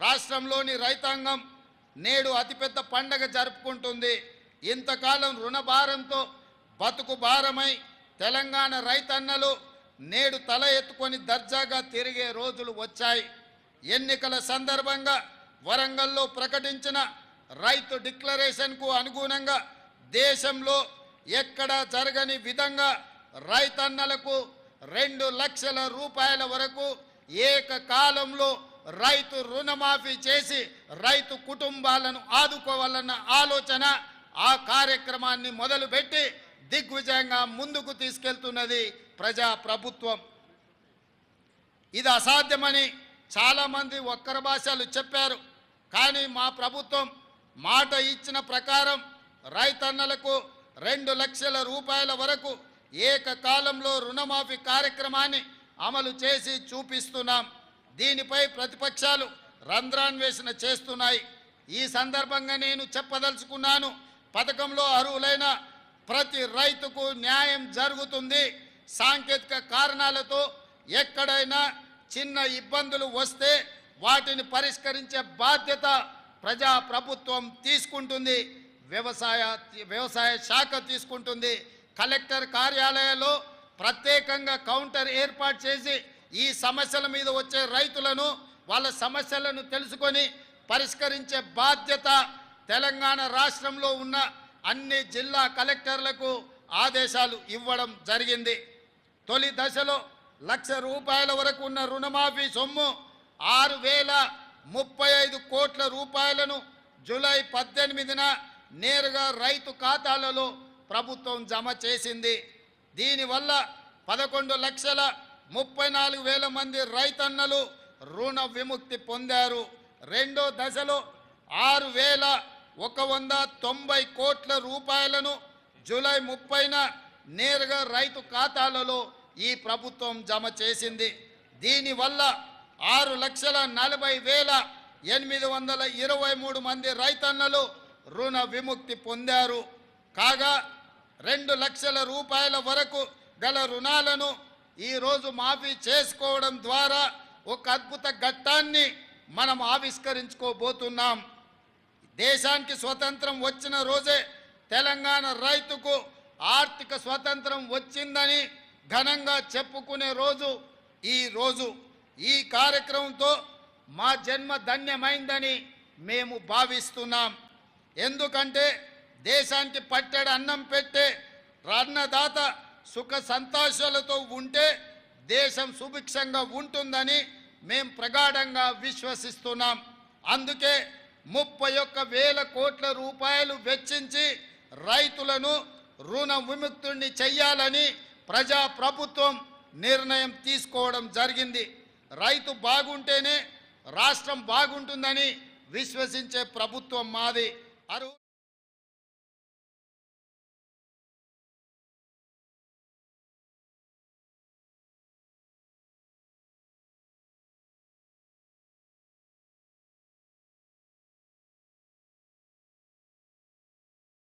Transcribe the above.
రాష్ట్రంలోని రైతాంగం నేడు అతిపెద్ద పండగ జరుపుకుంటుంది. ఇంతకాలం రుణభారంతో బతుకు భారమై తెలంగాణ రైతన్నలు నేడు తల ఎత్తుకొని దర్జాగా తిరిగే రోజులు వచ్చాయి. ఎన్నికల సందర్భంగా వరంగల్లో ప్రకటించిన రైతు డిక్లరేషన్కు అనుగుణంగా దేశంలో ఎక్కడా జరగని విధంగా రైతన్నలకు 2 లక్షల రూపాయల వరకు ఏకకాలంలో రైతు రుణమాఫీ చేసి రైతు కుటుంబాలను ఆదుకోవాలన్న ఆలోచన ఆ కార్యక్రమాన్ని మొదలుపెట్టి దిగ్విజయంగా ముందుకు తీసుకెళ్తున్నది ప్రజా ప్రభుత్వం. ఇది అసాధ్యమని చాలామంది వక్ర భాషలు చెప్పారు. కానీ మా ప్రభుత్వం మాట ఇచ్చిన ప్రకారం రైతన్నలకు 2 లక్షల రూపాయల వరకు ఏకకాలంలో రుణమాఫీ కార్యక్రమాన్ని అమలు చేసి చూపిస్తున్నాం. దీనిపై ప్రతిపక్షాలు రంధ్రాన్వేషణ చేస్తున్నాయి. ఈ సందర్భంగా నేను చెప్పదలుచుకున్నాను, పథకంలో అర్హులైన ప్రతి రైతుకు న్యాయం జరుగుతుంది. సాంకేతిక కారణాలతో ఎక్కడైనా చిన్న ఇబ్బందులు వస్తే వాటిని పరిష్కరించే బాధ్యత ప్రజా ప్రభుత్వం తీసుకుంటుంది, వ్యవసాయ శాఖ తీసుకుంటుంది. కలెక్టర్ కార్యాలయాల్లో ప్రత్యేకంగా కౌంటర్ ఏర్పాటు చేసి ఈ సమస్యల మీద వచ్చే రైతులను వాళ్ళ సమస్యలను తెలుసుకొని పరిష్కరించే బాధ్యత తెలంగాణ రాష్ట్రంలో ఉన్న అన్ని జిల్లా కలెక్టర్లకు ఆదేశాలు ఇవ్వడం జరిగింది. తొలి దశలో 1 లక్ష రూపాయల వరకు ఉన్న రుణమాఫీ సొమ్ము 6,035 కోట్ల రూపాయలను జూలై 18న నేరుగా రైతు ఖాతాలలో ప్రభుత్వం జమ చేసింది. దీనివల్ల 11,34,000 మంది రైతన్నలు రుణ విముక్తి పొందారు. రెండో దశలో 6,190 కోట్ల రూపాయలను జూలై 30న నేరుగా రైతు ఖాతాలలో ఈ ప్రభుత్వం జమ చేసింది. దీనివల్ల 6,40,823 మంది రైతన్నలు రుణ విముక్తి పొందారు. కాగా 2 లక్షల రూపాయల వరకు గల రుణాలను ఈరోజు మాఫీ చేసుకోవడం ద్వారా ఒక అద్భుత ఘట్టాన్ని మనం ఆవిష్కరించుకోబోతున్నాం. దేశానికి స్వతంత్రం వచ్చిన రోజే తెలంగాణ రైతుకు ఆర్థిక స్వతంత్రం వచ్చిందని ఘనంగా చెప్పుకునే రోజు ఈ రోజు. ఈ కార్యక్రమంతో మా జన్మ ధన్యమైందని మేము భావిస్తున్నాం. ఎందుకంటే దేశానికి పట్టెడు అన్నం పెట్టే అన్నదాత సుఖ సంతోషాలతో ఉంటే దేశం సుభిక్షంగా ఉంటుందని మేము ప్రగాఢంగా విశ్వసిస్తున్నాం. అందుకే 31,000 కోట్ల రూపాయలు వెచ్చించి రైతులను రుణ విముక్తుల్ని చెయ్యాలని ప్రజా ప్రభుత్వం నిర్ణయం తీసుకోవడం జరిగింది. రైతు బాగుంటేనే రాష్ట్రం బాగుంటుందని విశ్వసించే ప్రభుత్వం మాది.